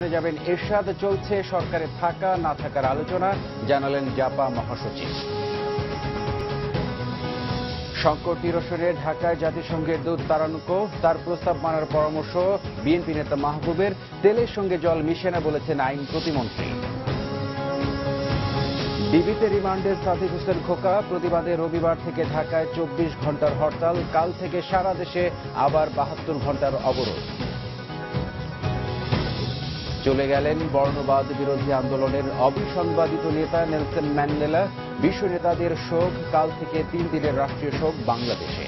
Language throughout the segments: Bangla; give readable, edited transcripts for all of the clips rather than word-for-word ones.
যাবেন এরশাদ, চলছে সরকারে থাকা না থাকার আলোচনা, জানালেন জাপা মহাসচিব। সংকট নিরসনে ঢাকায় জাতিসংঘের দূত তারানুকো, তার প্রস্তাব মানার পরামর্শ বিএনপি নেতা মাহবুবের। তেলের সঙ্গে জল মিশে না বলেছেন আইন প্রতিমন্ত্রী। ডিবিতে রিমান্ডে সাদিক হোসেন খোকা, প্রতিবাদে রবিবার থেকে ঢাকায় 24 ঘন্টার হরতাল, কাল থেকে সারা দেশে আবার 72 ঘন্টার অবরোধ। চলে গেলেন বর্ণবাদ বিরোধী আন্দোলনের অবিসংবাদিত নেতা নেলসন ম্যান্ডেলা, বিশ্ব নেতাদের শোক, কাল থেকে 3 দিনের রাষ্ট্রীয় শোক বাংলাদেশে।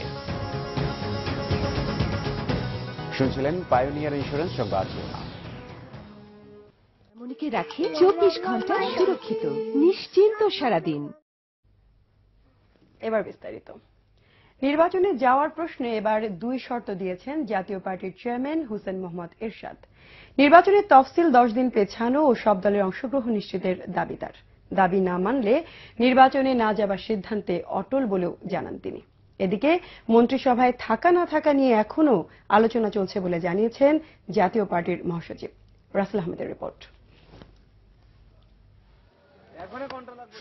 শুনছিলেন পায়োনিয়ার ইন্স্যুরেন্স সংবাদ শিরোনাম। মনিকে রাখি 24 ঘন্টা সুরক্ষিত, নিশ্চিন্ত সারাদিন। এবার বিস্তারিত। নির্বাচনে যাওয়ার প্রশ্নে এবার 2 শর্ত দিয়েছেন জাতীয় পার্টির চেয়ারম্যান হোসেন মোহাম্মদ এরশাদ। নির্বাচনের তফসিল 10 দিন পেছানো ও সব দলের অংশগ্রহণ নিশ্চিতের দাবিদার। দাবি না মানলে নির্বাচনে না যাবার সিদ্ধান্তে অটল বলেও জানান তিনি। এদিকে মন্ত্রিসভায় থাকা না থাকা নিয়ে এখনও আলোচনা চলছে বলে জানিয়েছেন জাতীয় পার্টির মহাসচিব। রাসেল আহমেদের রিপোর্ট।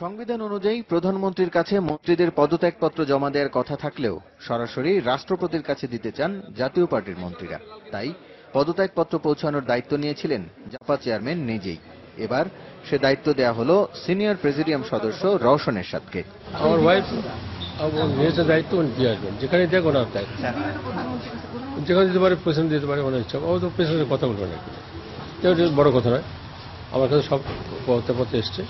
সংবিধান অনুযায়ী প্রধানমন্ত্রীর কাছে মন্ত্রীদের পদত্যাগপত্র জমা দেওয়ার কথা থাকলেও সরাসরি রাষ্ট্রপতির কাছে দিতে চান জাতীয় পার্টির মন্ত্রীরা। তাই পদত্যাগপত্র পৌঁছানোর দায়িত্ব নিয়েছিলেন জাপা চেয়ারম্যান নিজেই। এবার সে দায়িত্ব দেয়া হলো সিনিয়র প্রেসিডিয়াম সদস্য রওশন এরশাদকে। আমার ওয়াইফ নিয়েছে দায়িত্ব, উনি দিয়ে আসবেন, যেখানে দেখ ওনার দায়িত্ব, যেখানে দিতে পারে প্রেসিডেন্ট দিতে পারে ওনার ইচ্ছা। ও তো প্রেসিডেন্টের কথা বলবে নাকি, বড় কথা নয়। আমার কাছে সব পত্র এসছে,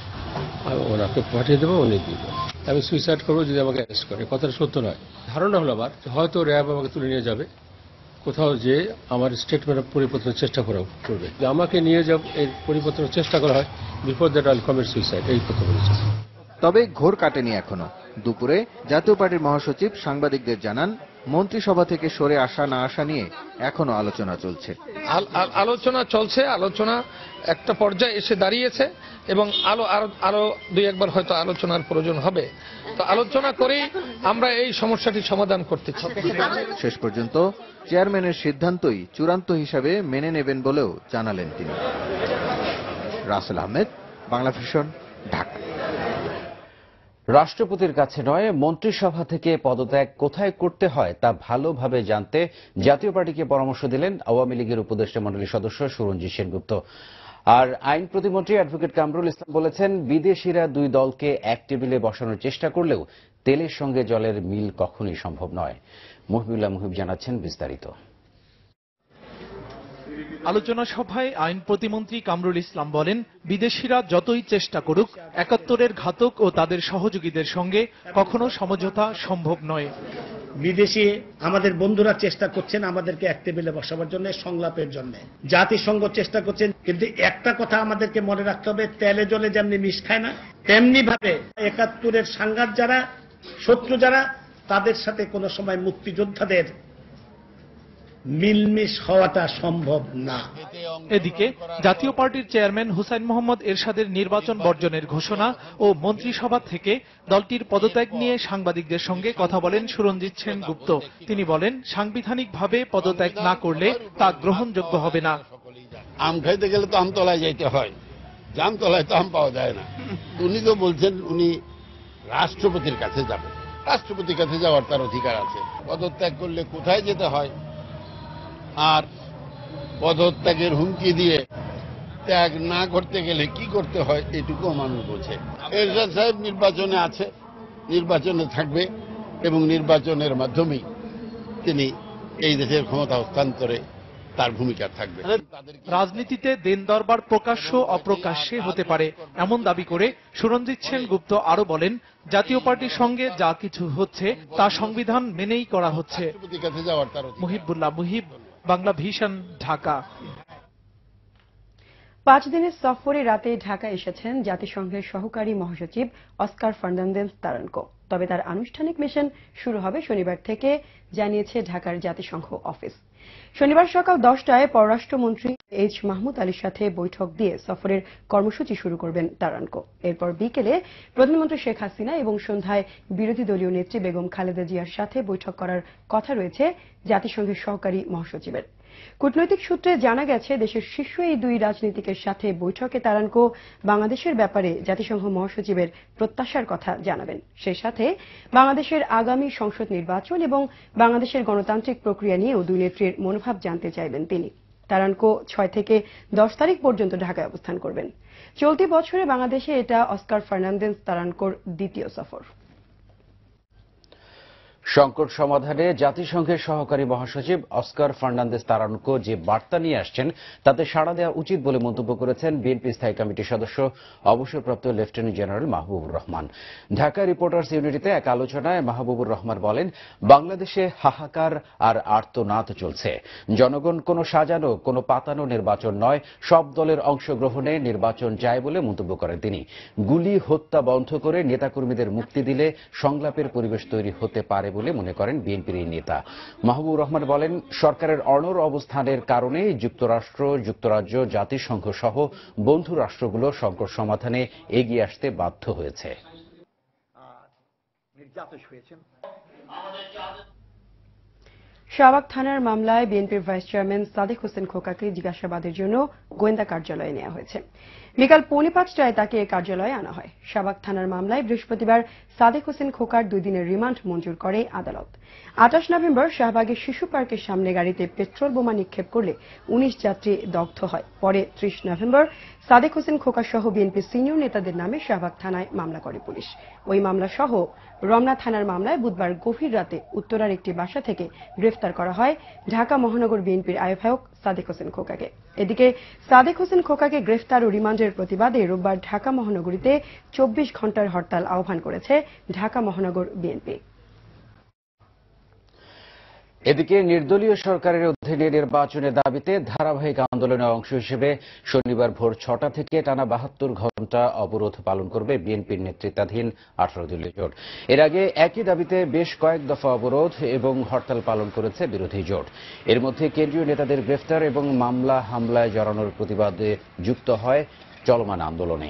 আমি ওনাকে পাঠিয়ে দেবো, উনি দিয়ে দেবেন। আমি সুইসাইড করবো যদি আমাকে অ্যারেস্ট করে, কথাটা সত্য নয়। ধারণা হলো আবার হয়তো র্যাব আমাকে তুলে নিয়ে যাবে কোথাও, যে আমার স্টেটমেন্ট পরিবর্তনের চেষ্টা করবে, আমাকে নিয়ে যাব এর পরিবর্তনের চেষ্টা করা হয়, বিফোর দ্যাট আইল কমিট সুইসাইড, এই কথা বলেছে। তবে ঘোর কাটেনি এখনো। দুপুরে জাতীয় পার্টির মহাসচিব সাংবাদিকদের জানান, মন্ত্রিসভা থেকে সরে আসা না আসা নিয়ে এখনো আলোচনা চলছে। আলোচনা একটা পর্যায়ে এসে দাঁড়িয়েছে এবং আরো 2-1 বার হয়তো আলোচনার প্রয়োজন হবে। তো আলোচনা করেই আমরা এই সমস্যাটি সমাধান করতে চাই। শেষ পর্যন্ত চেয়ারম্যানের সিদ্ধান্তই চূড়ান্ত হিসাবে মেনে নেবেন বলেও জানালেন তিনি। রাসেল আহমেদ, বাংলা ভিশন, ঢাকা। রাষ্ট্রপতির কাছে নয়, মন্ত্রিসভা থেকে পদত্যাগ কোথায় করতে হয় তা ভালোভাবে জানতে জাতীয় পার্টিকে পরামর্শ দিলেন আওয়ামী লীগের উপদেষ্টা মণ্ডলীর সদস্য সুরঞ্জিত সেনগুপ্ত। আর আইন প্রতিমন্ত্রী অ্যাডভোকেট কামরুল ইসলাম বলেছেন, বিদেশিরা 2 দলকে এক টেবিলে বসানোর চেষ্টা করলেও তেলের সঙ্গে জলের মিল কখনোই সম্ভব নয়। মহিবুল্লাহ মুহিব জানাচ্ছেন বিস্তারিত। আলোচনা সভায় আইন প্রতিমন্ত্রী কামরুল ইসলাম বলেন, বিদেশিরা যতই চেষ্টা করুক, 71-এর ঘাতক ও তাদের সহযোগীদের সঙ্গে কখনো সমঝোতা সম্ভব নয়। বিদেশি আমাদের বন্ধুরা চেষ্টা করছেন আমাদেরকে এক টেবিলে বসাবার জন্য, সংলাপের জন্য। জাতিসংঘ চেষ্টা করছেন, কিন্তু একটা কথা আমাদেরকে মনে রাখতে হবে, তেলে জলে যেমনি মিশ খায় না, তেমনি ভাবে 71-এর সাংঘাত যারা, শত্রু যারা, তাদের সাথে কোনো সময় মুক্তিযোদ্ধাদের মিলমিশ হওয়াটা সম্ভব না। এদিকে জাতীয় পার্টির চেয়ারম্যান হোসেন মোহাম্মদ এরশাদের নির্বাচন বর্জনের ঘোষণা ও মন্ত্রিসভা থেকে দলটির পদত্যাগ নিয়ে সাংবাদিকদের সঙ্গে কথা বলেন সুরঞ্জিত সেনগুপ্ত। তিনি বলেন, সাংবিধানিকভাবে পদত্যাগ না করলে তা গ্রহণযোগ্য হবে না। আম খাইতে গেলে তো আমতলায় যাইতে হয়, জামতলায় তো আম পাওয়া যায় না। উনি তো বলছেন উনি রাষ্ট্রপতির কাছে যাবেন, রাষ্ট্রপতির কাছে যাওয়ার তার অধিকার আছে। পদত্যাগ করলে কোথায় যেতে হয় আর পদত্যাগের হুমকি দিয়ে ত্যাগ না করতে গেলে কি করতে হয়, এটুকুও মানুষ বোঝে। এরশাদ সাহেব নির্বাচনে আছে, নির্বাচনে থাকবে এবং নির্বাচনের মাধ্যমেই তিনি এই দেশের ক্ষমতা হস্তান্তরে তার ভূমিকা থাকবে। রাজনীতিতে দেন দরবার প্রকাশ্য অপ্রকাশ্যে হতে পারে, এমন দাবি করে সুরঞ্জিত সেনগুপ্ত আরো বলেন, জাতীয় পার্টির সঙ্গে যা কিছু হচ্ছে তা সংবিধান মেনেই করা হচ্ছে। মহিবুল্লাহ মুহিব, বাংলা ভিশন, ঢাকা। 5 দিনের সফরে রাতে ঢাকা এসেছেন জাতিসংঘের সহকারী মহাসচিব অস্কার ফার্নান্দেজ তারানকো। তবে তার আনুষ্ঠানিক মিশন শুরু হবে শনিবার থেকে, জানিয়েছে ঢাকার জাতিসংঘ অফিস। শনিবার সকাল 10টায় পররাষ্ট্রমন্ত্রী এইচ মাহমুদ আলীর সাথে বৈঠক দিয়ে সফরের কর্মসূচি শুরু করবেন তারানকো। এরপর বিকেলে প্রধানমন্ত্রী শেখ হাসিনা এবং সন্ধ্যায় বিরোধী দলীয় নেত্রী বেগম খালেদা জিয়ার সাথে বৈঠক করার কথা রয়েছে জাতিসংঘের সহকারী মহাসচিবের। কূটনৈতিক সূত্রে জানা গেছে, দেশের শীর্ষ এই দুই রাজনীতিকের সাথে বৈঠকে তারানকো বাংলাদেশের ব্যাপারে জাতিসংঘ মহাসচিবের প্রত্যাশার কথা জানাবেন। সেই সাথে বাংলাদেশের আগামী সংসদ নির্বাচন এবং বাংলাদেশের গণতান্ত্রিক প্রক্রিয়া নিয়েও দুই নেত্রীর মনোভাব জানতে চাইবেন তিনি। তারানকো 6 থেকে 10 তারিখ পর্যন্ত ঢাকায় অবস্থান করবেন। চলতি বছরে বাংলাদেশে এটা অস্কার ফার্নান্দেজ তারানকোর দ্বিতীয় সফর। সংকট সমাধানে জাতিসংঘের সহকারী মহাসচিব অস্কার ফার্নান্দেজ তারানকো যে বার্তা নিয়ে আসছেন তাতে সাড়া দেওয়া উচিত বলে মন্তব্য করেছেন বিএনপি স্থায়ী কমিটির সদস্য অবসরপ্রাপ্ত lieutenant general Mahbubur Rahman. Dhaka reporters ইউনিটিতে এক আলোচনায় মাহবুবুর রহমান বলেন, বাংলাদেশে হাহাকার আর আর্তনাদ চলছে। জনগণ কোনো সাজানো, কোনো পাতানো নির্বাচন নয়, সব দলের অংশগ্রহণে নির্বাচন চায় বলে মন্তব্য করেন তিনি। গুলি হত্যা বন্ধ করে নেতাকর্মীদের মুক্তি দিলে সংলাপের পরিবেশ তৈরি হতে পারে বলে মনে করেন বিএনপির এই নেতা। মাহবুবুর রহমান বলেন, সরকারের অনড় অবস্থানের কারণে যুক্তরাষ্ট্র, যুক্তরাজ্য, জাতিসংঘ সহ বন্ধু রাষ্ট্রগুলো সংকট সমাধানে এগিয়ে আসতে বাধ্য হয়েছে। শাহবাগ থানার মামলায় বিএনপির ভাইস চেয়ারম্যান সাদেক হোসেন খোকাকে জিজ্ঞাসাবাদের জন্য গোয়েন্দা কার্যালয়ে নেওয়া হয়েছে। বিকাল 4:45টায় তাকে কার্যালয়ে আনা হয়। শাহবাগ থানার মামলায় বৃহস্পতিবার সাদেক হোসেন খোকার 2 দিনের রিমান্ড মঞ্জুর করে আদালত। 28 নভেম্বর শাহবাগের শিশু পার্কের সামনে গাড়িতে পেট্রোল বোমা নিক্ষেপ করলে 19 যাত্রী দগ্ধ হয়। পরে 30 নভেম্বর সাদেক হোসেন খোকা সহ বিএনপি সিনিয়র নেতাদের নামে শাহবাগ থানায় মামলা করে পুলিশ। ওই মামলা সহ রমনা থানার মামলায় বুধবার গভীর রাতে উত্তরার একটি বাসা থেকে গ্রেফতার করা হয় ঢাকা মহানগর বিএনপির আহ্বায়ক সাদেক হোসেন খোকাকে। এদিকে সাদেক হোসেন খোকাকে গ্রেফতার ও রিমান্ডের প্রতিবাদে রোববার ঢাকা মহানগরীতে 24 ঘণ্টার হরতাল আহ্বান করেছে ঢাকা মহানগর বিএনপি। এদিকে নির্দলীয় সরকারের অধীনে নির্বাচনের দাবিতে ধারাবাহিক আন্দোলনের অংশ হিসেবে শনিবার ভোর 6টা থেকে টানা 72 ঘণ্টা অবরোধ পালন করবে বিএনপির নেতৃত্বাধীন 18 দলীয় জোট। এর আগে একই দাবিতে বেশ কয়েক দফা অবরোধ এবং হরতাল পালন করেছে বিরোধী জোট। এর মধ্যে কেন্দ্রীয় নেতাদের গ্রেফতার এবং মামলা হামলায় জড়ানোর প্রতিবাদে যুক্ত হয় চলমান আন্দোলনে।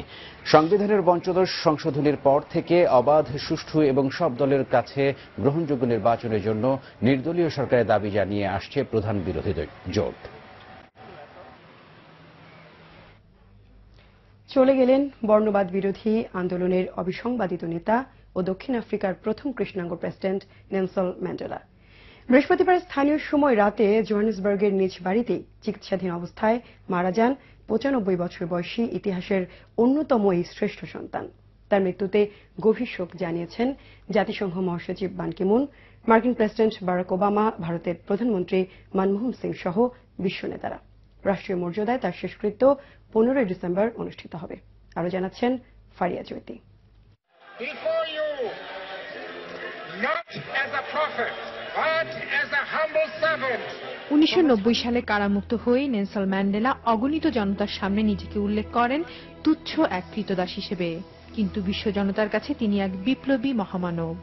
সংবিধানের পঞ্চদশ সংশোধনীর পর থেকে অবাধ, সুষ্ঠু এবং সব দলের কাছে গ্রহণযোগ্য নির্বাচনের জন্য নির্দলীয় সরকারের দাবি জানিয়ে আসছে প্রধান বিরোধী জোট। চলে গেলেন বর্ণবাদ বিরোধী আন্দোলনের অবিসংবাদিত নেতা ও দক্ষিণ আফ্রিকার প্রথম কৃষ্ণাঙ্গ প্রেসিডেন্ট নেলসন ম্যান্ডেলা। বৃহস্পতিবার স্থানীয় সময় রাতে জোহানেসবার্গের নিজ বাড়িতে চিকিৎসাধীন অবস্থায় মারা যান 95 বছর বয়সী ইতিহাসের অন্যতম এই শ্রেষ্ঠ সন্তান। তার মৃত্যুতে গভীর শোক জানিয়েছেন জাতিসংঘ মহাসচিব বান কি মুন, মার্কিন প্রেসিডেন্ট বারাক ওবামা, ভারতের প্রধানমন্ত্রী মনমোহন সিং সহ বিশ্ব নেতারা। রাষ্ট্রীয় মর্যাদায় তার শেষকৃত্য 15 ডিসেম্বর অনুষ্ঠিত হবে। আরো জানাচ্ছেন ফারিয়া চৈতি। 1990 সালে কারামুক্ত হয়ে নেলসন ম্যান্ডেলা অগণিত জনতার সামনে নিজেকে উল্লেখ করেন তুচ্ছ এক কৃতদাস হিসেবে, কিন্তু বিশ্ব জনতার কাছে তিনি এক বিপ্লবী মহামানব।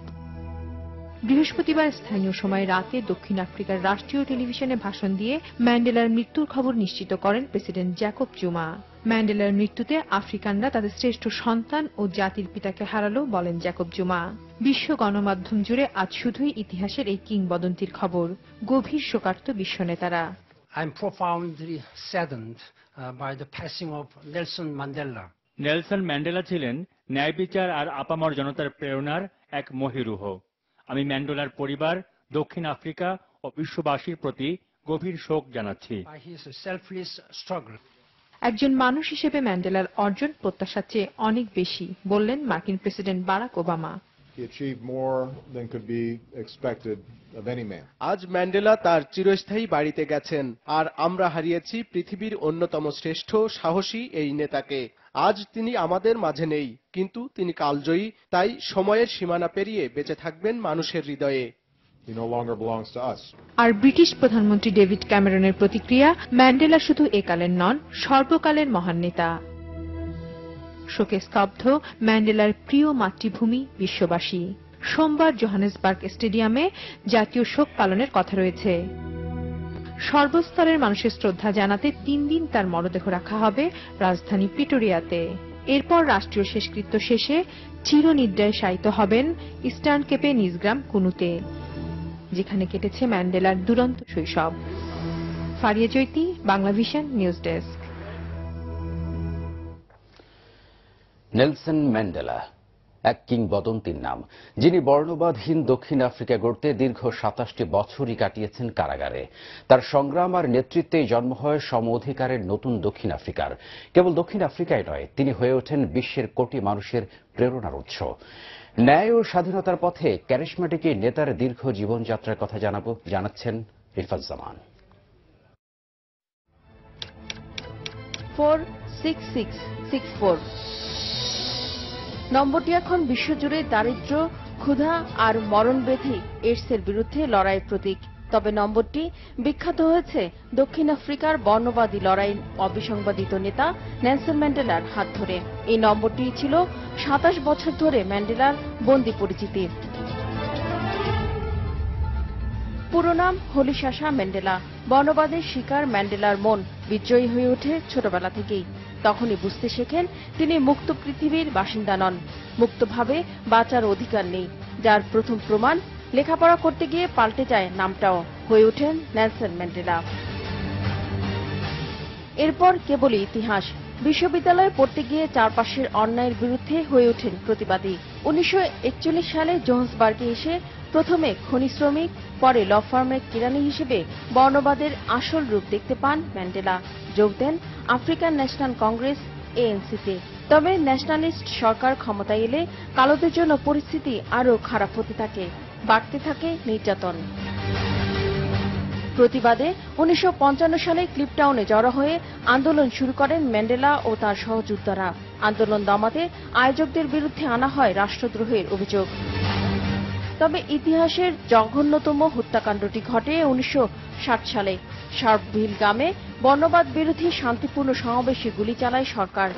বৃহস্পতিবার স্থানীয় সময় রাতে দক্ষিণ আফ্রিকার রাষ্ট্রীয় টেলিভিশনে ভাষণ দিয়ে ম্যান্ডেলার মৃত্যুর খবর নিশ্চিত করেন প্রেসিডেন্ট জ্যাকব জুমা। ম্যান্ডেলার মৃত্যুতে আফ্রিকানরা তাদের শ্রেষ্ঠ সন্তান ও জাতির পিতাকে হারালো, বলেন জ্যাকব জুমা। বিশ্ব গণমাধ্যম জুড়ে আজ শুধুই ইতিহাসের এই কিংবদন্তির খবর। গভীর শোকার্ত বিশ্ব নেতারা। I am profoundly saddened by the passing of Nelson Mandela. Nelson Mandela ছিলেন ন্যায় বিচার আর আপামর জনতার প্রেরণার এক মহিরুহ। আমি ম্যান্ডেলার পরিবার, দক্ষিণ আফ্রিকা ও বিশ্ববাসীর প্রতি গভীর শোক জানাচ্ছি। একজন মানুষ হিসেবে ম্যান্ডেলার অর্জন প্রত্যাশার চেয়ে অনেক বেশি, বললেন মার্কিন প্রেসিডেন্ট বারাক ওবামা। আজ ম্যান্ডেলা তার চিরস্থায়ী বাড়িতে গেছেন, আর আমরা হারিয়েছি পৃথিবীর অন্যতম শ্রেষ্ঠ সাহসী এই নেতাকে। আজ তিনি আমাদের মাঝে নেই, কিন্তু তিনি কালজয়ী, তাই সময়ের সীমানা পেরিয়ে বেঁচে থাকবেন মানুষের হৃদয়ে। আর ব্রিটিশ প্রধানমন্ত্রী ডেভিড ক্যামেরনের প্রতিক্রিয়া, ম্যান্ডেলা শুধু একালের নন, সর্বকালের মহান নেতা। শোকে স্তব্ধ ম্যান্ডেলার প্রিয় মাতৃভূমি বিশ্ববাসী। সোমবার জোহানেসবার্গ স্টেডিয়ামে জাতীয় শোক পালনের কথা রয়েছে। সর্বস্তরের মানুষের শ্রদ্ধা জানাতে 3 দিন তার মরদেহ রাখা হবে রাজধানী প্রিটোরিয়াতে। এরপর রাষ্ট্রীয় শেষকৃত্য শেষে চিরনিদ্রায় শায়িত হবেন ইস্টার্ন কেপে নিজ গ্রাম কুনুতে, যেখানে কেটেছে ম্যান্ডেলার দুরন্ত শৈশব। Faria Chaiti, Bangla Vision news desk. Nelson Mandela এক কিংবদন্তির নাম, যিনি বর্ণবাদহীন দক্ষিণ আফ্রিকা গড়তে দীর্ঘ 27টি বছরই কাটিয়েছেন কারাগারে। তার সংগ্রাম আর নেতৃত্বেই জন্ম হয় সম অধিকারের নতুন দক্ষিণ আফ্রিকার। কেবল দক্ষিণ আফ্রিকায় নয়, তিনি হয়ে ওঠেন বিশ্বের কোটি মানুষের প্রেরণার উৎস। ন্যায় ও স্বাধীনতার পথে ক্যারিশমাটিক এই নেতার দীর্ঘ জীবনযাত্রার কথা জানাচ্ছেন রিফাত জামান। 46664 নম্বরটি এখন বিশ্বজুড়ে দারিদ্র্য, ক্ষুধা আর মরণব্যাধি এইডসের বিরুদ্ধে লড়াইয়ের প্রতীক। তবে নম্বরটি বিখ্যাত হয়েছে দক্ষিণ আফ্রিকার বর্ণবাদী লড়াইয়ের অবিসংবাদিত নেতা নেলসন ম্যান্ডেলার হাত ধরে। এই নম্বরটি ছিল 27 বছর ধরে ম্যান্ডেলার বন্দী পরিচিতি। পুরো নাম হলিশাসা ম্যান্ডেলা। বর্ণবাদের শিকার ম্যান্ডেলার মন বিদ্রোহী হয়ে ওঠে ছোটবেলা থেকেই। তখনই বুঝতে শেখেন তিনি মুক্ত পৃথিবীর বাসিন্দা নন, মুক্তভাবে বাঁচার অধিকার নেই, যার প্রথম প্রমাণ লেখাপড়া করতে গিয়ে পাল্টে যায় নামটাও, হয়ে ওঠেন নেলসন ম্যান্ডেলা। এরপর কেবলই ইতিহাস। বিশ্ববিদ্যালয়ে পড়তে গিয়ে চারপাশের অন্যায়ের বিরুদ্ধে হয়ে ওঠেন প্রতিবাদী। 1941 সালে জোহান্সবার্গে এসে প্রথমে খনি শ্রমিক, পরে ল ফার্মের কেরানি হিসেবে বর্ণবাদের আসল রূপ দেখতে পান ম্যান্ডেলা। যোগ দেন আফ্রিকান ন্যাশনাল কংগ্রেস ANC-তে। তবে ন্যাশনালিস্ট সরকার ক্ষমতায় এলে কালোদের জন্য পরিস্থিতি আরও খারাপ হতে থাকে, বাড়তে থাকে নির্যাতন। প্রতিবাদে 1955 সালে ক্লিপটাউনে জড়ো হয়ে আন্দোলন শুরু করেন ম্যান্ডেলা ও তার সহযোদ্ধারা। আন্দোলন দমাতে আয়োজকদের বিরুদ্ধে আনা হয় রাষ্ট্রদ্রোহের অভিযোগ। তবে ইতিহাসের জঘন্যতম হত্যাকাণ্ডটি ঘটে 1960 সালে। শার্পভিল গ্রামে বর্ণবাদ বিরোধী শান্তিপূর্ণ সমাবেশে গুলি চালায় সরকার।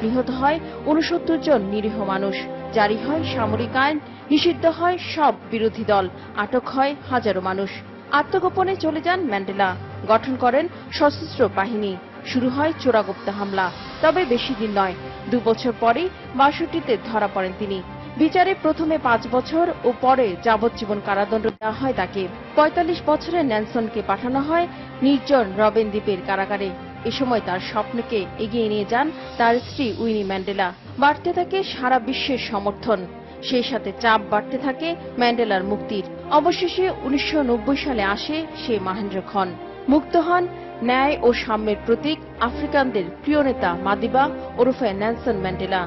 নিহত হয় 69 জন নিরীহ মানুষ। জারি হয় সামরিক আইন, নিষিদ্ধ হয় সব বিরোধী দল, আটক হয় হাজারো মানুষ। আত্মগোপনে চলে যান ম্যান্ডেলা, গঠন করেন সশস্ত্র বাহিনী। শুরু হয় চোরাগুপ্তা হামলা। তবে বেশি দিন নয়, 2 বছর পরেই 62তে ধরা পড়েন তিনি। বিচারে প্রথমে 5 বছর ও পরে যাবজ্জীবন কারাদণ্ড দেওয়া হয় তাকে। 45 বছরের নেলসনকে পাঠানো হয় নির্জন রবেন দ্বীপের কারাগারে। এ সময় তার স্বপ্নকে এগিয়ে নিয়ে যান তার স্ত্রী উইনি ম্যান্ডেলা। বাড়তে থাকে সারা বিশ্বের সমর্থন, সেই সাথে চাপ বাড়তে থাকে ম্যান্ডেলার মুক্তির। অবশেষে 1990 সালে আসে সেই মহেন্দ্রক্ষণ। মুক্ত হন ন্যায় ও সাম্যের প্রতীক আফ্রিকানদের প্রিয় নেতা মাদিবা ওরফে নেলসন ম্যান্ডেলা।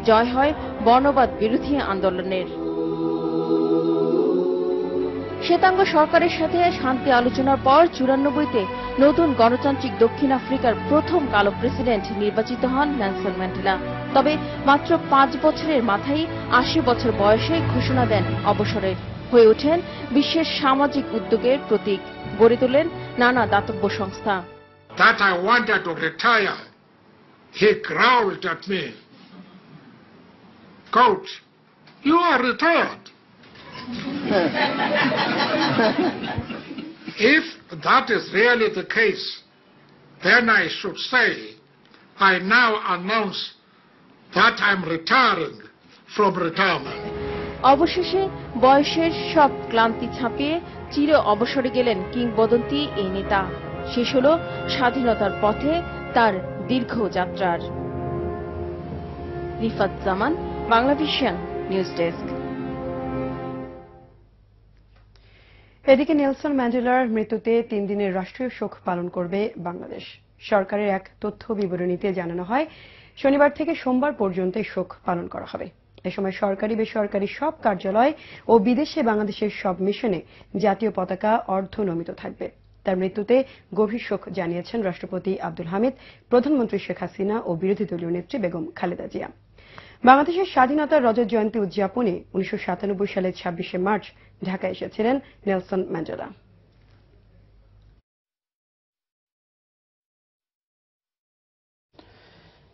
জয় হয় বর্ণবাদ বিরোধী আন্দোলনের। শ্বেতাঙ্গ সরকারের সাথে শান্তি আলোচনার পর 94তে নতুন গণতান্ত্রিক দক্ষিণ আফ্রিকার প্রথম কালো প্রেসিডেন্ট নির্বাচিত হন নেলসন ম্যান্ডেলা। তবে মাত্র 5 বছরের মাথায় 80 বছর বয়সে ঘোষণা দেন অবসরের। হয়ে ওঠেন বিশ্বের সামাজিক উদ্যোগের প্রতীক, গড়ে তোলেন নানা দাতব্য সংস্থা। That I wanted to retire, he growled at me, "Coach, you are retired." If that is really the case, then I should say, I now announce that I'm retiring from retirement. অবশেষে বয়সের সব ক্লান্তি ছাপিয়ে চির অবসরে গেলেন কিংবদন্তি এই নেতা। শেষ হল স্বাধীনতার পথে তার দীর্ঘ যাত্রার। রিফাত জামান, বাংলা ভিশন নিউজ ডেস্ক। এদিকে নেলসন ম্যান্ডেলার মৃত্যুতে 3 দিনের রাষ্ট্রীয় শোক পালন করবে বাংলাদেশ। সরকারের এক তথ্য বিবরণীতে জানানো হয়, শনিবার থেকে সোমবার পর্যন্ত শোক পালন করা হবে। এ সময় সরকারি বেসরকারি সব কার্যালয় ও বিদেশে বাংলাদেশের সব মিশনে জাতীয় পতাকা অর্ধনমিত থাকবে। তার মৃত্যুতে গভীর শোক জানিয়েছেন রাষ্ট্রপতি আব্দুল হামিদ, প্রধানমন্ত্রী শেখ হাসিনা ও বিরোধী দলীয় নেত্রী বেগম খালেদা জিয়া। বাংলাদেশের স্বাধীনতার রজত জয়ন্তী উদযাপনে 1997 সালের 26শে মার্চ ঢাকায় এসেছিলেন নেলসন ম্যান্ডেলা।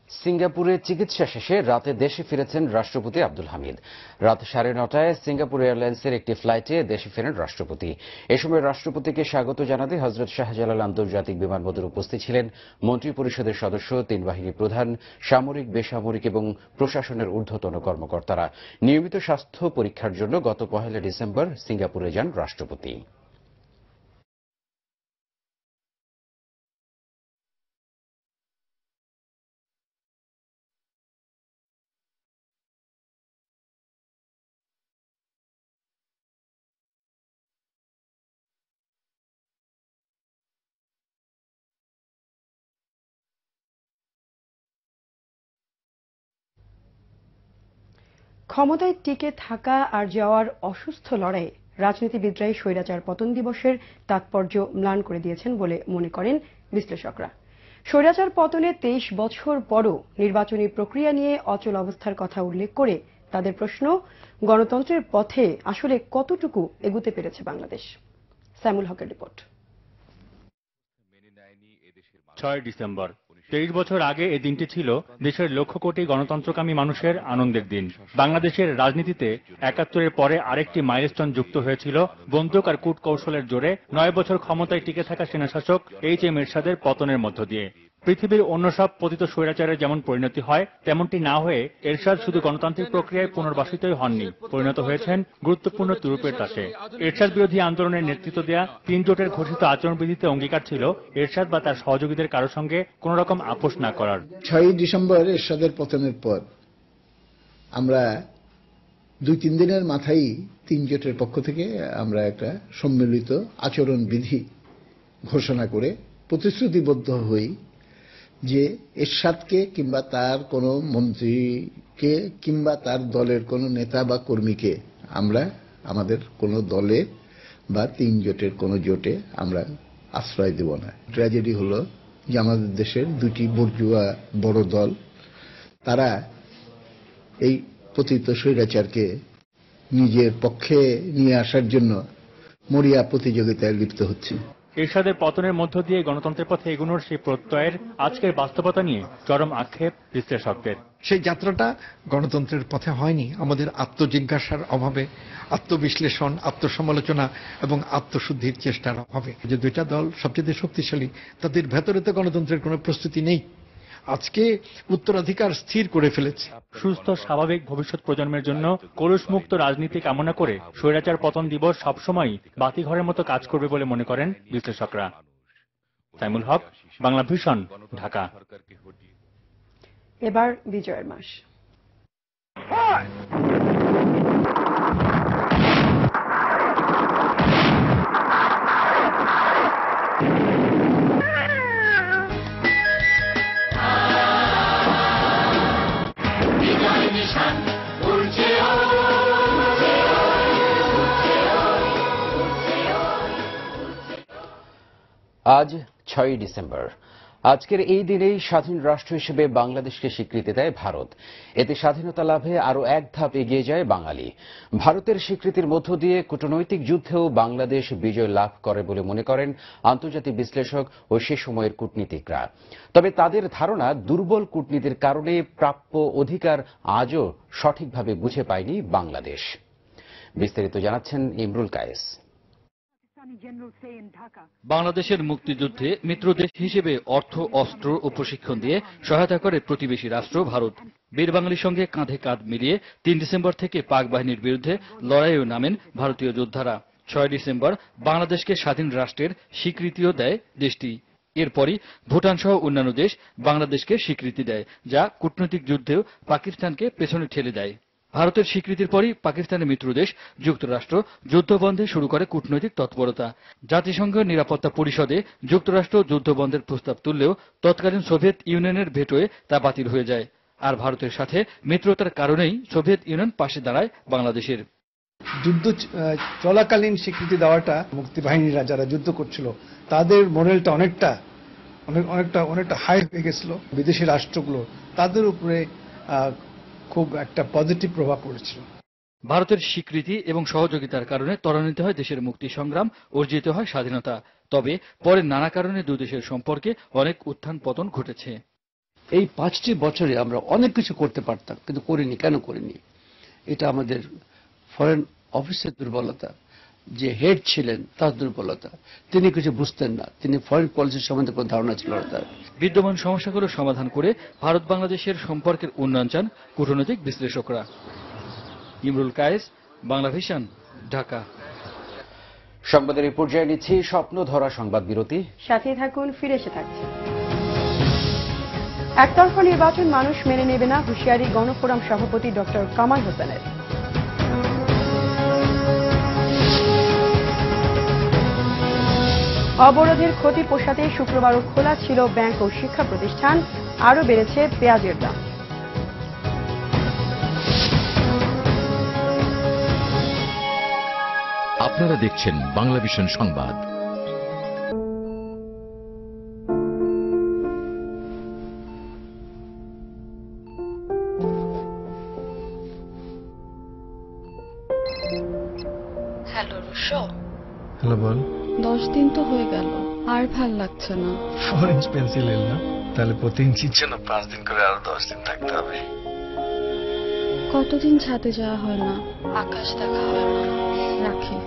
সিঙ্গাপুরে চিকিৎসা শেষে রাতে দেশে ফিরেছেন রাষ্ট্রপতি আব্দুল হামিদ। রাত 9:30টায় সিঙ্গাপুর এয়ারলাইন্সের একটি ফ্লাইটে দেশে ফেরেন রাষ্ট্রপতি। এ সময় রাষ্ট্রপতিকে স্বাগত জানাতে হযরত শাহজালাল আন্তর্জাতিক বিমানবন্দরে উপস্থিত ছিলেন মন্ত্রিপরিষদের সদস্য, 3 বাহিনী প্রধান, সামরিক, বেসামরিক এবং প্রশাসনের ঊর্ধ্বতন কর্মকর্তারা। নিয়মিত স্বাস্থ্য পরীক্ষার জন্য গত 1 ডিসেম্বর সিঙ্গাপুরে যান রাষ্ট্রপতি। ক্ষমতায় টিকে থাকা আর যাওয়ার অসুস্থ লড়াইয়ে রাজনীতিবিদরাই স্বৈরাচার পতন দিবসের তাৎপর্য ম্লান করে দিয়েছেন বলে মনে করেন বিশ্লেষকরা। স্বৈরাচার পতনে 23 বছর পরও নির্বাচনী প্রক্রিয়া নিয়ে অচল অবস্থার কথা উল্লেখ করে তাদের প্রশ্ন, গণতন্ত্রের পথে আসলে কতটুকু এগুতে পেরেছে বাংলাদেশ? স্যামুল হকের রিপোর্ট। 6 ডিসেম্বর 23 বছর আগে এই দিনটি ছিল দেশের লক্ষ কোটি গণতন্ত্রকামী মানুষের আনন্দের দিন। বাংলাদেশের রাজনীতিতে 71-এর পরে আরেকটি মাইলস্টোন যুক্ত হয়েছিল বন্দুক আর কূটকৌশলের জোরে 9 বছর ক্ষমতায় টিকে থাকা সেনাশাসক এইচ.এম. এরশাদের পতনের মধ্য দিয়ে। পৃথিবীর অন্য সব পতিত স্বৈরাচারের যেমন পরিণতি হয়, তেমনটি না হয়ে এরশাদ শুধু গণতান্ত্রিক প্রক্রিয়ায় পুনর্বাসিতই হননি, পরিণত হয়েছেন গুরুত্বপূর্ণ তুরুপের তাসে। এরশাদ বিরোধী আন্দোলনের নেতৃত্ব দেয়া 3 জোটের ঘোষিত আচরণবিধিতে অঙ্গীকার ছিল এরশাদ বা তার সহযোগীদের কারো সঙ্গে কোন রকম আপোষ না করার। 6 ডিসেম্বর এরশাদের পতনের পর আমরা 2-3 দিনের মাথায় 3 জোটের পক্ষ থেকে আমরা একটা সম্মিলিত আচরণবিধি ঘোষণা করে প্রতিশ্রুতিবদ্ধ হই যে এরশাদকে কিংবা তার কোন মন্ত্রীকে কিংবা তার দলের কোন নেতা বা কর্মীকে আমরা আমাদের কোন দলে বা 3 জোটের কোন জোটে আমরা আশ্রয় দেব না। ট্র্যাজেডি হলো যে আমাদের দেশের 2টি বর্জুয়া বড় দল তারা এই পতিত স্বৈরাচারকে নিজের পক্ষে নিয়ে আসার জন্য মরিয়া প্রতিযোগিতায় লিপ্ত হচ্ছে। এরশাদের পতনের মধ্য দিয়ে গণতন্ত্রের পথে এগোনোর সেই প্রত্যয়ের আজকের বাস্তবতা নিয়ে চরম আক্ষেপ বিশ্লেষকদের। সেই যাত্রাটা গণতন্ত্রের পথে হয়নি আমাদের আত্মজিজ্ঞাসার অভাবে, আত্মবিশ্লেষণ, আত্মসমালোচনা এবং আত্মশুদ্ধির চেষ্টার অভাবে। যে 2টা দল সবচেয়ে শক্তিশালী, তাদের ভেতরে তো গণতন্ত্রের কোনো প্রস্তুতি নেই। আজকে উত্তরাধিকার স্থির করে ফেলেছে। সুস্থ স্বাভাবিক ভবিষ্যৎ প্রজন্মের জন্য কলুষমুক্ত রাজনীতি কামনা করে স্বৈরাচার পতন দিবস সবসময় বাতিঘরের মতো কাজ করবে বলে মনে করেন বিশ্লেষকরা। সাইমুল হক, বাংলা ভিশন, ঢাকা। এবার বিজয়ের মাস। আজ 6 ডিসেম্বর। আজকের এই দিনেই স্বাধীন রাষ্ট্র হিসেবে বাংলাদেশকে স্বীকৃতি দেয় ভারত। এতে স্বাধীনতা লাভে আরো এক ধাপ এগিয়ে যায় বাঙালি। ভারতের স্বীকৃতির মধ্য দিয়ে কূটনৈতিক যুদ্ধেও বাংলাদেশ বিজয় লাভ করে বলে মনে করেন আন্তর্জাতিক বিশ্লেষক ও সে সময়ের কূটনীতিকরা। তবে তাদের ধারণা, দুর্বল কূটনীতির কারণে প্রাপ্য অধিকার আজও সঠিকভাবে বুঝে পায়নি বাংলাদেশ। বিস্তারিত জানাচ্ছেন ইমরুল কায়েস। বাংলাদেশের মুক্তিযুদ্ধে মিত্রদেশ হিসেবে অর্থ, অস্ত্র ও প্রশিক্ষণ দিয়ে সহায়তা করে প্রতিবেশী রাষ্ট্র ভারত। বীর বাঙালির সঙ্গে কাঁধে কাঁধ মিলিয়ে 3 ডিসেম্বর থেকে পাক বাহিনীর বিরুদ্ধে লড়াইয়ে নামেন ভারতীয় যোদ্ধারা। 6 ডিসেম্বর বাংলাদেশকে স্বাধীন রাষ্ট্রের স্বীকৃতিও দেয় দেশটি। এরপরই ভুটান সহ অন্যান্য দেশ বাংলাদেশকে স্বীকৃতি দেয়, যা কূটনৈতিক যুদ্ধেও পাকিস্তানকে পেছনে ঠেলে দেয়। ভারতের স্বীকৃতির পরই পাকিস্তানের মিত্রদেশ যুক্তরাষ্ট্র যুদ্ধবন্ধে শুরু করে কূটনৈতিক তৎপরতা। জাতিসংঘের নিরাপত্তা পরিষদে যুক্তরাষ্ট্র যুদ্ধবন্ধের প্রস্তাব তুললেও তৎকালীন সোভিয়েত ইউনিয়নের ভেটোয়ে তা বাতিল হয়ে যায়। আর ভারতের সাথে মিত্রতার কারণেই সোভিয়েত ইউনিয়ন পাশে দাঁড়ায় বাংলাদেশের। যুদ্ধ চলাকালীন স্বীকৃতি দেওয়াটা মুক্তিবাহিনীরা যারা যুদ্ধ করছিল তাদের মোরালটা অনেকটা হাই হয়ে গেছিল। বিদেশি রাষ্ট্রগুলো তাদের উপরে খুব একটা পজিটিভ প্রভাব পড়েছিল। ভারতের স্বীকৃতি এবং সহযোগিতার কারণে ত্বরান্বিত হয় দেশের মুক্তি সংগ্রাম, অর্জিত হয় স্বাধীনতা। তবে পরে নানা কারণে দুই দেশের সম্পর্কে অনেক উত্থান পতন ঘটেছে। এই 5টি বছরে আমরা অনেক কিছু করতে পারতাম, কিন্তু করিনি। কেন করিনি? এটা আমাদের ফরেন অফিসের দুর্বলতা, যে হেড ছিলেন তার দুর্বলতা। তিনি কিছু বুঝতেন না, তিনি ফরেন পলিসির সম্বন্ধে কোনো ধারণা ছিল না তার। বিদ্যমান সমস্যাগুলো সমাধান করে ভারত বাংলাদেশের সম্পর্কের উন্নয়ন চান কূটনৈতিক বিশ্লেষকরা। ইমরুল কায়েস, বাংলা ভিশন, ঢাকা। সংবাদের এই পর্যায়ে নিচ্ছি স্বপ্ন ধরা সংবাদ বিরতি। সাথে থাকুন, ফিরে এসে থাকছে। একতরফা নির্বাচন মানুষ মেনে নেবে না, হুঁশিয়ারি গণফোরাম সভাপতি ডক্টর কামাল হোসেনের। অবরোধের ক্ষতি পোষাতে শুক্রবারও খোলা ছিল ব্যাংক ও শিক্ষা প্রতিষ্ঠান, আরও বেড়েছে পেঁয়াজের দাম। আপনারা দেখছেন বাংলা ভিশন সংবাদ। হ্যালো রুশো। হ্যালো বল। 10 দিন তো হয়ে গেল, আর ভাল লাগছে না। 4 ইঞ্চ পেন্সিল এলো, তাহলে প্রতি ইঞ্চির জন্য 5 দিন করে আরো 10 দিন থাকতে হবে। কতদিন ছাদে যাওয়া হয় না, আকাশ দেখা হয় না। রাখি।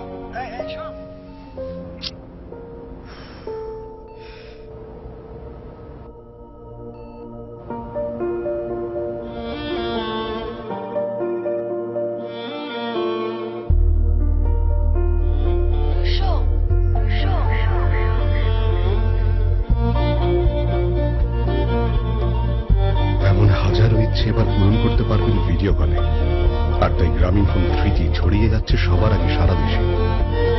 এমন হাজারো ইচ্ছে এবার পূরণ করতে পারবেন ভিডিও কলে। আর তাই গ্রামীণ ফোন 3G ছড়িয়ে যাচ্ছে সবার আগে সারা দেশে।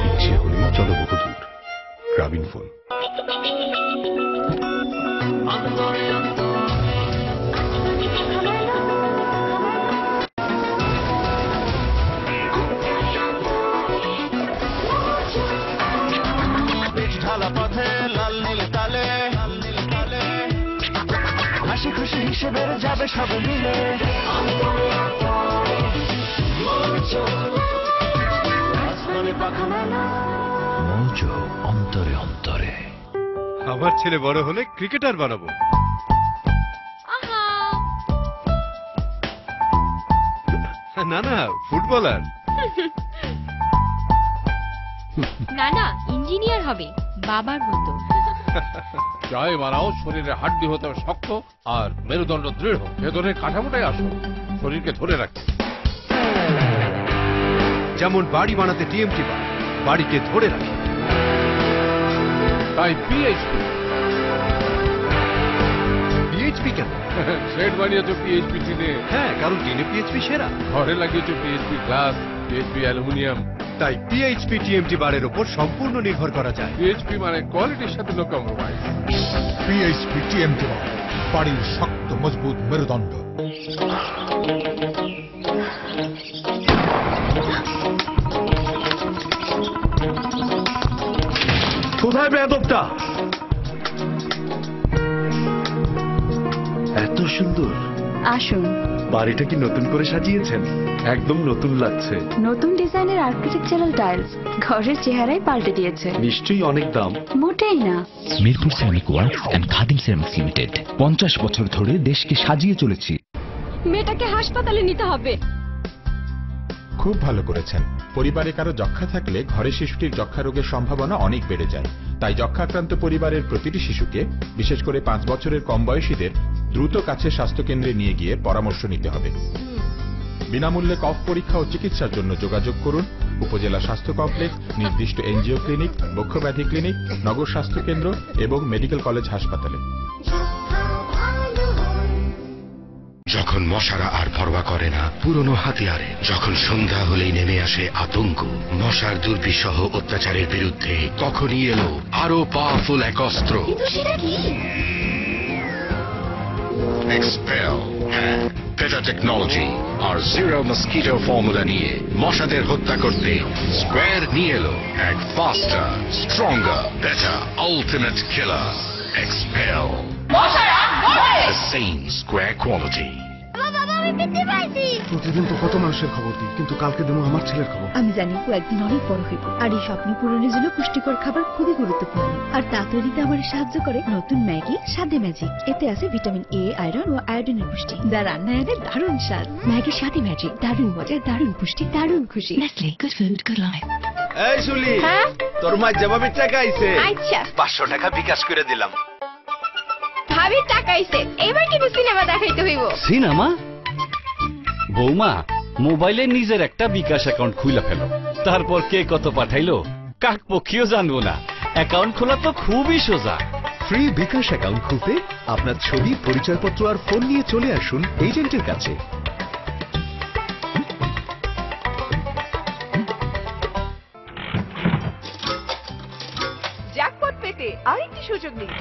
ইচ্ছে হলেই চলো বহুদূর। গ্রামীণ ফোন। ঢালা পথে লাল নীল তালে হাসি খুশি হিসেবে যাবে সব মিলে। মৌজো অন্তরে অন্তরে। আমার ছেলে বড় হলে ক্রিকেটার বানাবো। না না, ফুটবলার। না না, ইঞ্জিনিয়ার হবে বাবার মতো। জয় মারাও শরীরে হাড্ডি হতে হবে শক্ত আর মেরুদণ্ড দৃঢ়। ভেতরের কাঠামোটাই আসল, শরীরকে ধরে রাখে। যেমন বাড়ি বানাতে টিএমটি বাড়িকে ধরে রাখে। তাই পিএইচপি। পিএইচপি কেন? শেড বানিয়েছো পিএইচপি টিনে। হ্যাঁ, কারণ টিনে পিএইচপি সেরা। ঘরে লাগিয়েছো পিএইচপি গ্লাস, পিএইচপি অ্যালুমিনিয়াম। তাই পিএইচপি টিএমটি বারের উপর সম্পূর্ণ নির্ভর করা যায়। পিএইচপি মানে কোয়ালিটির সাথে no compromise. PHP TMT bar, বাড়ির শক্ত মজবুত মেরুদণ্ড। কোথায় বেয়াদবটা? এত সুন্দর। আসুন। বাড়িটা কি নতুন করে সাজিয়েছেন? একদম নতুন লাগছে। নতুন ডিজাইনের আর্কিটেকচারাল টাইলস ঘরের চেহারাই পাল্টে দিয়েছে। নিশ্চয়ই অনেক দাম। মোটেই না। Mirpur ceramic works and Khadim ceramics limited 50 বছর ধরে দেশকে সাজিয়ে চলেছি। মেয়েটাকে হাসপাতালে নিতে হবে। খুব ভালো করেছেন। পরিবারে কারো যক্ষা থাকলে ঘরে শিশুটির যক্ষা রোগের সম্ভাবনা অনেক বেড়ে যায়। তাই যক্ষাক্রান্ত পরিবারের প্রতিটি শিশুকে, বিশেষ করে 5 বছরের কম বয়সীদের দ্রুত কাছের স্বাস্থ্যকেন্দ্রে নিয়ে গিয়ে পরামর্শ নিতে হবে। বিনামূল্যে কফ পরীক্ষা ও চিকিৎসার জন্য যোগাযোগ করুন উপজেলা স্বাস্থ্য কমপ্লেক্স, নির্দিষ্ট এনজিও ক্লিনিক, বক্ষব্যাধি ক্লিনিক, নগর স্বাস্থ্য কেন্দ্র এবং মেডিকেল কলেজ হাসপাতালে। যখন মশারা আর পরোয়া করে না পুরনো হাতিয়ারে, যখন সন্ধ্যা হলেই নেমে আসে আতঙ্ক মশার দুর্বিষহ অত্যাচারের বিরুদ্ধে, তখনই এলো আরো পাওয়ারফুল এক অস্ত্র। এক্সপেল। হ্যাঁ, বেটার টেকনোলজি আর জিরো মসকিটো ফর্মুলা নিয়ে মশাদের হত্যা করতে স্কোয়ার নিয়ে এলো এক ফাস্টার, stronger, better, ultimate killer expel. The same square quality. প্রতিদিন তো কত মানুষের খবর দিই, কিন্তু কালকে দেবো আমার ছেলের খবর। আমি জানি ও একদিন অনেক বড় হইব, আর এই স্বপ্ন পূরণের জন্য পুষ্টিকর খাবার খুবই গুরুত্বপূর্ণ। আর তা তৈরিতে আমার সাহায্য করে নতুন ম্যাগি স্বাদে ম্যাজিক। এতে আছে ভিটামিন এ, আয়রন ও আয়োডিনের পুষ্টি, যা রান্নায় আনে দারুণ স্বাদ। ম্যাগি স্বাদে ম্যাজিক, দারুণ মজা, দারুণ পুষ্টি, দারুণ খুশি। Nestle, good food, good life. এই শুলি, হ্যাঁ তোর মা জবাবের টাকা আইছে। আচ্ছা, 500 টাকা বিকাশ করে দিলাম। ভাবির টাকা আইছে, এবার কিন্তু সিনেমা দেখাইতে হইব। সিনেমা? বৌমা, মোবাইলে নিজের একটা বিকাশ অ্যাকাউন্ট খুলে ফেলো, তারপর কে কত পাঠাইলো কাক পক্ষীও জানবো না। অ্যাকাউন্ট খোলা তো খুবই সোজা। ফ্রি বিকাশ অ্যাকাউন্ট খুলতে আপনার ছবি, পরিচয়পত্র আর ফোন নিয়ে চলে আসুন এজেন্টের কাছে। জ্যাকপট পেতে আরেকটি সুযোগ নিন।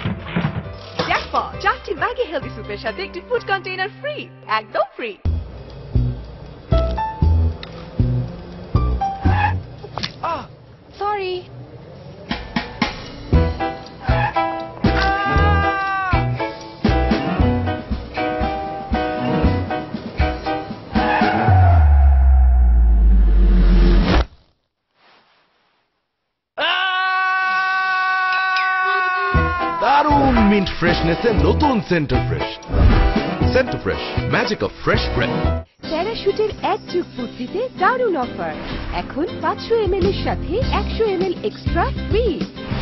জ্যাকপট 4টি ম্যাগি হেলদি স্যুপের সাথে একটি ফুড কন্টেইনার ফ্রি, একদম ফ্রি। সরি। দারুণ মিন্ট ফ্রেশনেসে নতুন Center Fresh. Center Fresh, magic of fresh breath. প্যারাশুটের এক যুগ পূর্তিতে দারুণ অফার। এখন 500 ml এর সাথে 100 ml এক্সট্রা ফ্রি,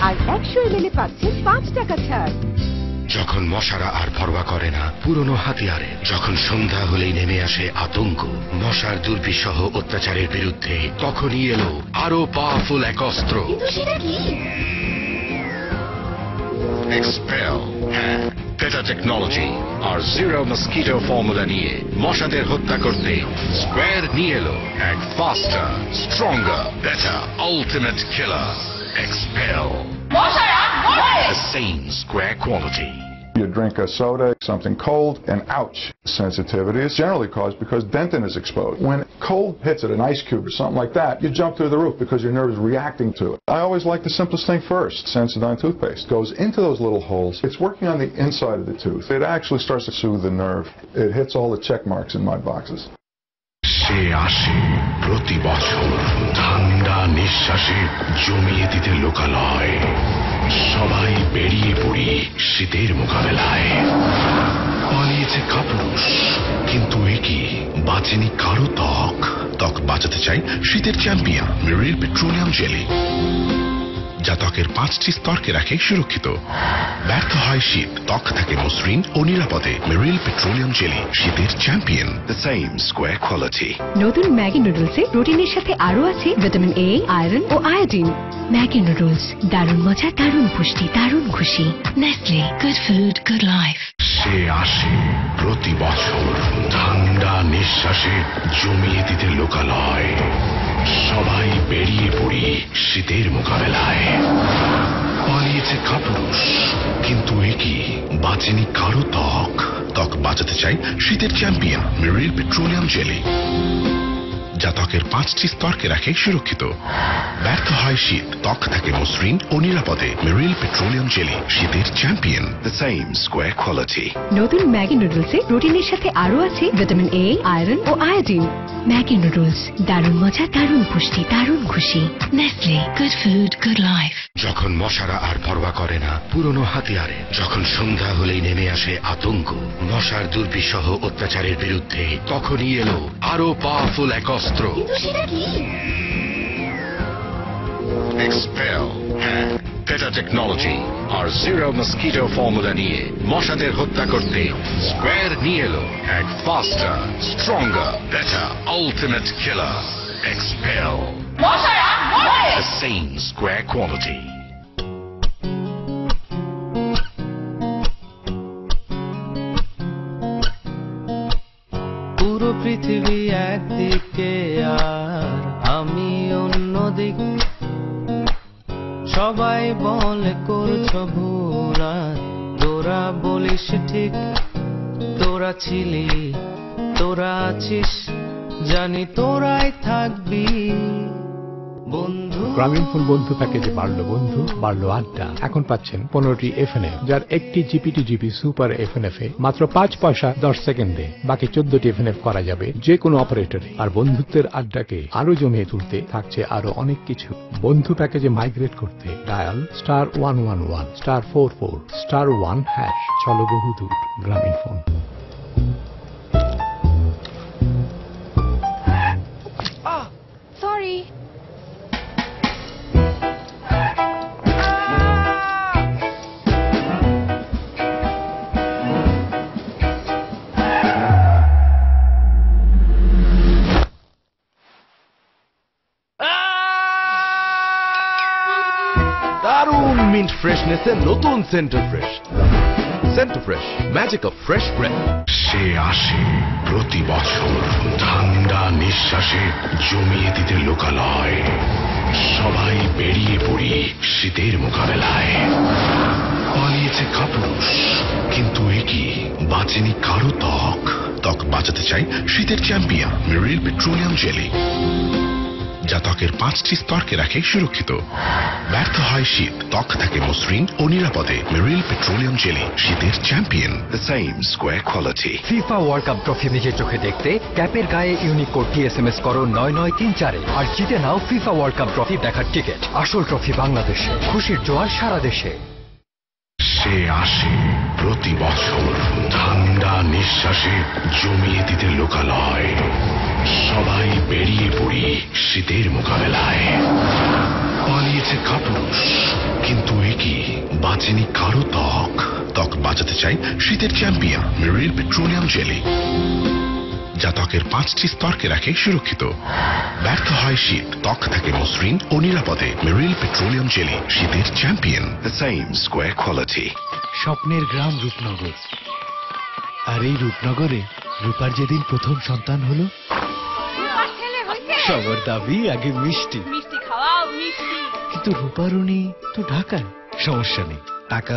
আর 100 ml এ পাচ্ছেন 5 টাকা ছাড়। যখন মশারা আর পরোয়া করে না পুরনো হাতিয়ারে, যখন সন্ধ্যা হলেই নেমে আসে আতঙ্ক মশার দুর্বিষহ অত্যাচারের বিরুদ্ধে, তখনই এলো আরো পাওয়ারফুল এক অস্ত্র। এক্সপেল। হ্যাঁ, বেটা টেকনোলজি আর জিরো মসকিটো ফর্মুলা নিয়ে মশাদের হত্যা করতে স্কোয়ার নিয়ে এলো এক ফাস্টার, stronger, better, ultimate killer. Expel. The same square quality. You drink a soda, something cold, and ouch. Sensitivity is generally caused because dentin is exposed. When cold hits at an ice cube or something like that, you jump through the roof because your nerve is reacting to it. I always like the simplest thing first. Sensodyne toothpaste goes into those little holes. It's working on the inside of the tooth. It actually starts to soothe the nerve. It hits all the check marks in my boxes. সে আসে প্রতি বছর ঠান্ডা নিঃশ্বাসে জমিয়ে দিতে লোকালয়। সবাই বেরিয়ে পড়ি শীতের মোকাবেলায়। পালিয়েছে কাপুরুষ, কিন্তু একই বাঁচেনি কারো ত্বক। ত্বক বাঁচাতে চাই শীতের চ্যাম্পিয়ন মেরিল পেট্রোলিয়াম জেলি, যা ত্বকের 5টি স্তরকে রাখে সুরক্ষিত। ব্যর্থ হয় শীত, ত্বক থাকে মসৃণ ও নিরাপদে। মেরিল পেট্রোলিয়াম জেলি, শীতের champion. The same square quality. নতুন ম্যাগি নুডলসে প্রোটিনের সাথে আরো আছে ভিটামিন এ, আয়রন ও আয়োডিন। ম্যাগি নুডলস, দারুণ মজা, দারুণ পুষ্টি, দারুণ খুশি। Nestle, good food, good life. সে আসে প্রতি বছর ঠান্ডা নিঃশ্বাসে জমিয়ে দিতে লোকালয়। সবাই বেরিয়ে পড়ি শীতের মোকাবেলায়। পালিয়েছে কাপুরুষ, কিন্তু একই বাঁচেনি কারো ত্বক। ত্বক বাঁচাতে চাই শীতের চ্যাম্পিয়ন মেরিল পেট্রোলিয়াম জেলি, যা ত্বকের 5টি স্তরকে রাখে সুরক্ষিত। ব্যর্থ হয় শীত, ত্বক থাকে মসৃণ ও নিরাপদে। মেরিল পেট্রোলিয়াম জেলি, শীতের champion. The same square quality. নতুন ম্যাগি নুডলসে প্রোটিনের সাথে আরো আছে ভিটামিন এ, আয়রন ও আয়োডিন। ম্যাগি নুডলস, দারুণ মজা, দারুণ পুষ্টি, দারুণ খুশি। Nestle, good food, good life. যখন মশারা আর পরোয়া করে না পুরনো হাতিয়ারে, যখন সন্ধ্যা হলেই নেমে আসে আতঙ্ক মশার দুর্বিষহ অত্যাচারের বিরুদ্ধে, তখনই এলো আরো পাওয়ারফুল এক অস্ত্র। এক্সপেল। হ্যাঁ, বেটা টেকনোলজি আর জিরো মসকিটো ফর্মুলা নিয়ে মশাদের হত্যা করতে স্কোয়ার নিয়ে এলো এক ফাস্টার, stronger, better, ultimate killer. Expel. The same square quality. পুরো পৃথিবী একদিকে আর আমি অন্যদিক, সবাই বলে করছো ভুল আর তোরা বলিস ঠিক। তোরা ছিলি, তোরা আছিস, জানি তোরাই থাকবি বন্ধু। গ্রামীণফোন বন্ধু প্যাকেজে বাড়লো বন্ধু, বাড়লো আড্ডা। এখন পাচ্ছেন 15টি এফএনএফ, যার একটি জিপি সুপার এফএনএফ এ মাত্র 5 পয়সা 10 সেকেন্ডে। বাকি 14টি এফএনএফ করা যাবে যে কোনো অপারেটরে। আর বন্ধুত্বের আড্ডাকে আরো জমিয়ে তুলতে থাকছে আরো অনেক কিছু। বন্ধু প্যাকেজে মাইগ্রেট করতে ডায়াল *111 *44 *1#। চলো বহুদূর গ্রামীণফোন। সরি। দারুণ মিন্ট ফ্রেশনেসে নতুন Center Fresh. Center Fresh, magic of fresh breath. সে আসে প্রতি বছর ঠান্ডা নিঃশ্বাসে জমিয়ে দিতে লোকালয়। সবাই বেরিয়ে পড়ি শীতের মোকাবেলায়। পালিয়েছে কাপুরুষ, কিন্তু একই বাঁচেনি কারো ত্বক। ত্বক বাঁচাতে চাই শীতের চ্যাম্পিয়ন মেরিল পেট্রোলিয়াম জেলি, যা ত্বকের 5টি স্তরকে রাখে সুরক্ষিত। ব্যর্থ হয় শীত, ত্বক থাকে মসৃণ ও নিরাপদে। মেরিল পেট্রোলিয়াম জেলি, শীতের champion. The same square quality. FIFA world cup trophy নিজের চোখে দেখতে ট্যাপের গায়ে ইউনিক কোডটি SMS করো 9934 আর জিতে নাও ফিফা ওয়ার্ল্ড কাপ ট্রফি দেখার টিকিট। আসল ট্রফি বাংলাদেশে, খুশির জোয়ার সারা দেশে। সে আসে প্রতি বছর, ঠান্ডা নিঃশ্বাসে জমিয়ে দিতে লোকালয়। সবাই বেরিয়ে পড়ি শীতের মোকাবেলায়। পালিয়েছে কাপুরুষ, কিন্তু একই বাঁচেনি কারো ত্বক। ত্বক বাঁচাতে চাই শীতের চ্যাম্পিয়ন মেরিল পেট্রোলিয়াম জেলি, যা ত্বকের 5টি স্তরকে রাখে সুরক্ষিত। ব্যর্থ হয় শীত, ত্বক থাকে মসৃণ ও নিরাপদে। মেরিল পেট্রোলিয়াম জেলি, শীতের champion. The same square quality. স্বপ্নের গ্রাম রূপনগর, আর এই রূপনগরে রূপার যেদিন প্রথম সন্তান হলো, সবার দাবি আগে মিষ্টি। কিন্তু রূপার উনি তো ঢাকায়। সমস্যা নেই, টাকা